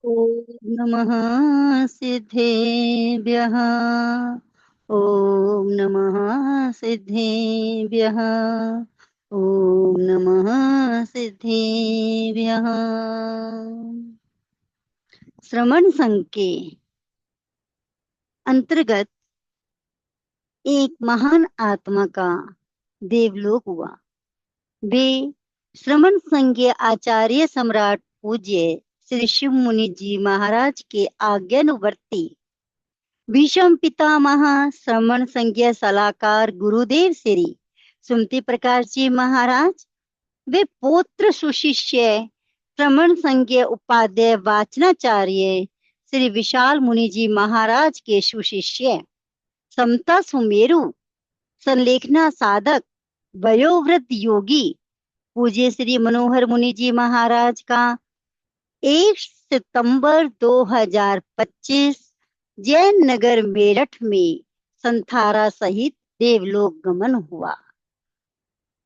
ॐ नमः सिद्धेभ्यः। ॐ नमः सिद्धेभ्यः। ॐ नमः सिद्धेभ्यः। श्रवण संघ के अंतर्गत एक महान आत्मा का देवलोक हुआ। वे श्रमण संघीय आचार्य सम्राट पूज्य श्री शिव मुनि जी महाराज के आज्ञानुवर्ती भीष्म पितामह श्रमण संघीय सलाहकार गुरुदेव श्री सुमति प्रकाश जी महाराज, वे पौत्र सुशिष्य श्रमण संघीय उपाध्याय वाचनाचार्य श्री विशाल मुनि जी महाराज के सुशिष्य समता सुमेरु संलेखना साधक वयोवृद्ध योगी पूज्य श्री मनोहर मुनि जी महाराज का 1 सितंबर 2025 जैन नगर मेरठ में संथारा सहित देवलोक गमन हुआ,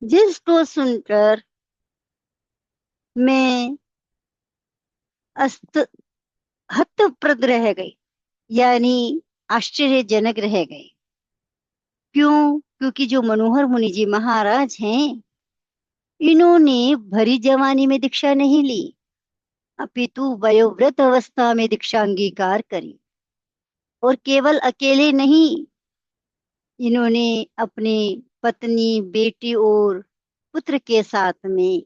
जिसको सुनकर मैं हतप्रद रह गई, यानी आश्चर्यजनक रह गई। क्यों? क्योंकि जो मनोहर मुनि जी महाराज हैं, इन्होंने भरी जवानी में दीक्षा नहीं ली, अपितु वयोवृद्ध अवस्था में दीक्षा अंगीकार करी। और केवल अकेले नहीं, इन्होंने अपनी पत्नी, बेटी और पुत्र के साथ में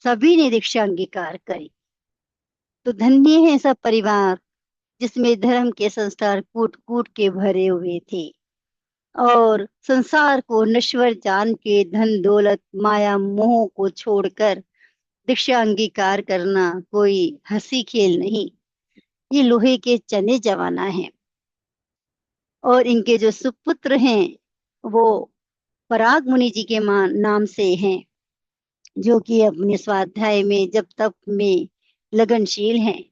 सभी ने दीक्षा अंगीकार करी। तो धन्य है सब परिवार जिसमें धर्म के संस्कार कूट कूट के भरे हुए थे और संसार को नश्वर जान के धन दौलत माया मोह को छोड़कर दीक्षा अंगीकार करना कोई हंसी खेल नहीं, ये लोहे के चने जवाना है। और इनके जो सुपुत्र हैं वो पराग मुनि जी के नाम से हैं, जो कि अपने स्वाध्याय में जब तप में लगनशील हैं।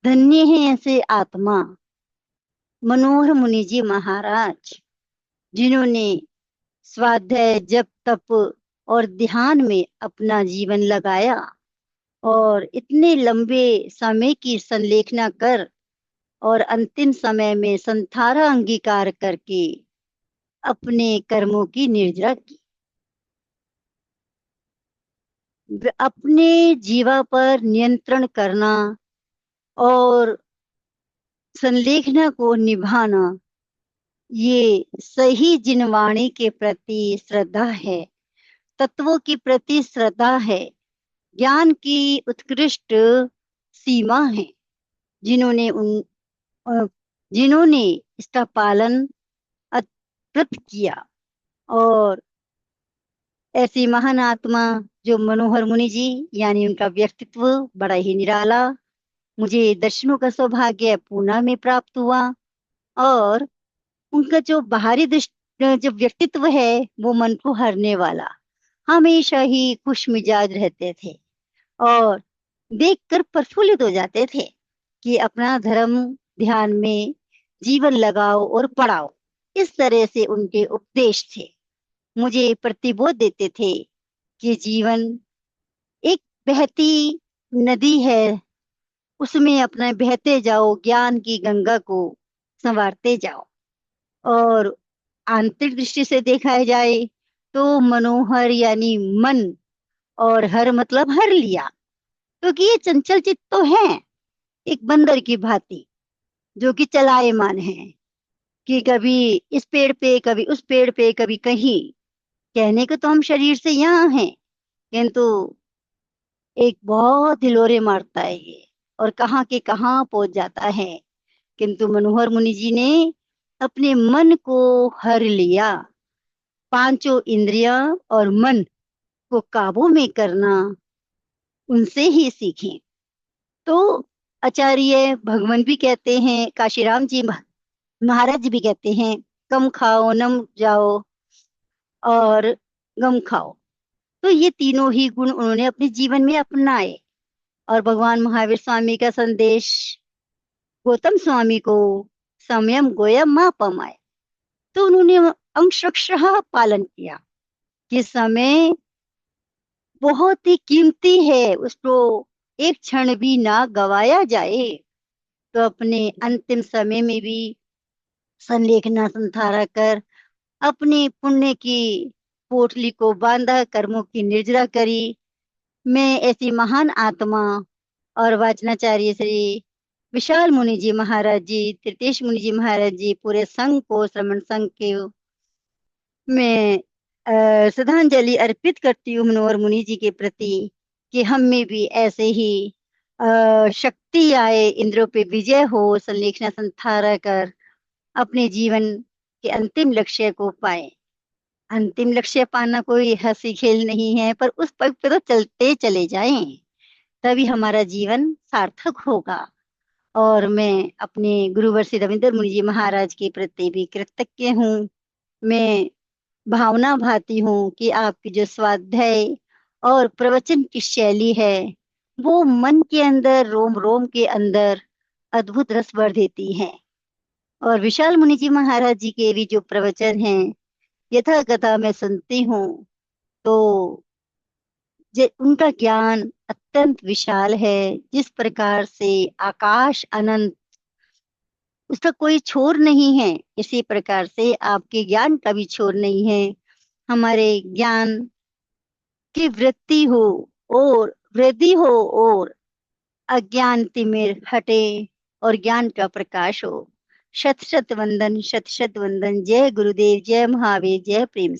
धन्य है ऐसे आत्मा मनोहर मुनि जी महाराज, जिन्होंने स्वाध्याय जप तप और ध्यान में अपना जीवन लगाया और इतने लंबे समय की संलेखना कर और अंतिम समय में संथारा अंगीकार करके अपने कर्मों की निर्जरा की। अपने जीवा पर नियंत्रण करना और संलेखना को निभाना, ये सही जिनवाणी के प्रति श्रद्धा है, तत्वों के प्रति श्रद्धा है, ज्ञान की उत्कृष्ट सीमा है। जिन्होंने इसका पालन अद्भुत किया। और ऐसी महान आत्मा जो मनोहर मुनि जी, यानी उनका व्यक्तित्व बड़ा ही निराला, मुझे दर्शनों का सौभाग्य पूना में प्राप्त हुआ। और उनका जो बाहरी जो व्यक्तित्व है वो मन को हरने वाला, हमेशा ही खुश मिजाज रहते थे और देखकर प्रफुल्लित हो जाते थे कि अपना धर्म ध्यान में जीवन लगाओ और पढ़ाओ। इस तरह से उनके उपदेश थे, मुझे प्रतिबोध देते थे कि जीवन एक बहती नदी है, उसमें अपना बहते जाओ, ज्ञान की गंगा को संवारते जाओ। और आंतरिक दृष्टि से देखा जाए तो मनोहर यानी मन, और हर मतलब हर लिया, क्योंकि ये चंचल चित्त तो है, एक बंदर की भांति जो कि चलायमान है, कि कभी इस पेड़ पे, कभी उस पेड़ पे, कभी कहीं। कहने को तो हम शरीर से यहाँ हैं, किंतु एक बहुत हिलोरे मारता है ये और कहाँ के कहाँ पहुंच जाता है। किंतु मनोहर मुनि जी ने अपने मन को हर लिया, पांचों इंद्रियां और मन को काबू में करना उनसे ही सीखें। तो आचार्य भगवान भी कहते हैं, काशीराम जी महाराज जी भी कहते हैं, कम खाओ, नम जाओ और गम खाओ। तो ये तीनों ही गुण उन्होंने अपने जीवन में अपनाए। और भगवान महावीर स्वामी का संदेश गौतम स्वामी को संयम गोयम मा पमाए, तो उन्होंने अंशक्षः पालन किया कि समय बहुत ही कीमती है, उसको एक क्षण भी ना गवाया जाए। तो अपने अंतिम समय में भी संलेखना संधारा कर अपने पुण्य की पोटली को बांधा, कर्मों की निर्जरा करी। मैं ऐसी महान आत्मा और वाचनाचार्य श्री विशाल मुनि जी महाराज जी, तृतीश मुनि जी महाराज जी, पूरे संघ को, श्रमण संघ के मैं श्रद्धांजलि अर्पित करती हूँ मनोहर मुनि जी के प्रति, कि हम में भी ऐसे ही शक्ति आए, इंद्रों पे विजय हो, संलेखना संथारा कर अपने जीवन के अंतिम लक्ष्य को पाए। अंतिम लक्ष्य पाना कोई हंसी खेल नहीं है, पर उस पग पे तो चलते चले जाएं, तभी हमारा जीवन सार्थक होगा। और मैं अपने गुरुवर श्री रविंद्र मुनि जी महाराज के प्रति भी कृतज्ञ हूँ। मैं भावना भाती हूँ कि आपकी जो स्वाध्याय और प्रवचन की शैली है, वो मन के अंदर, रोम रोम के अंदर अद्भुत रस भर देती है। और विशाल मुनि जी महाराज जी के भी जो प्रवचन हैं, यथा कथा मैं सुनती हूँ, तो उनका ज्ञान अत्यंत विशाल है। जिस प्रकार से आकाश अनंत, उसका कोई छोर नहीं है, इसी प्रकार से आपके ज्ञान का भी छोर नहीं है। हमारे ज्ञान की वृत्ति हो और वृद्धि हो, और अज्ञान तिमिर हटे और ज्ञान का प्रकाश हो। शत शत वंदन, शत शत वंदन। जय गुरुदेव, जय महावीर, जय प्रेम।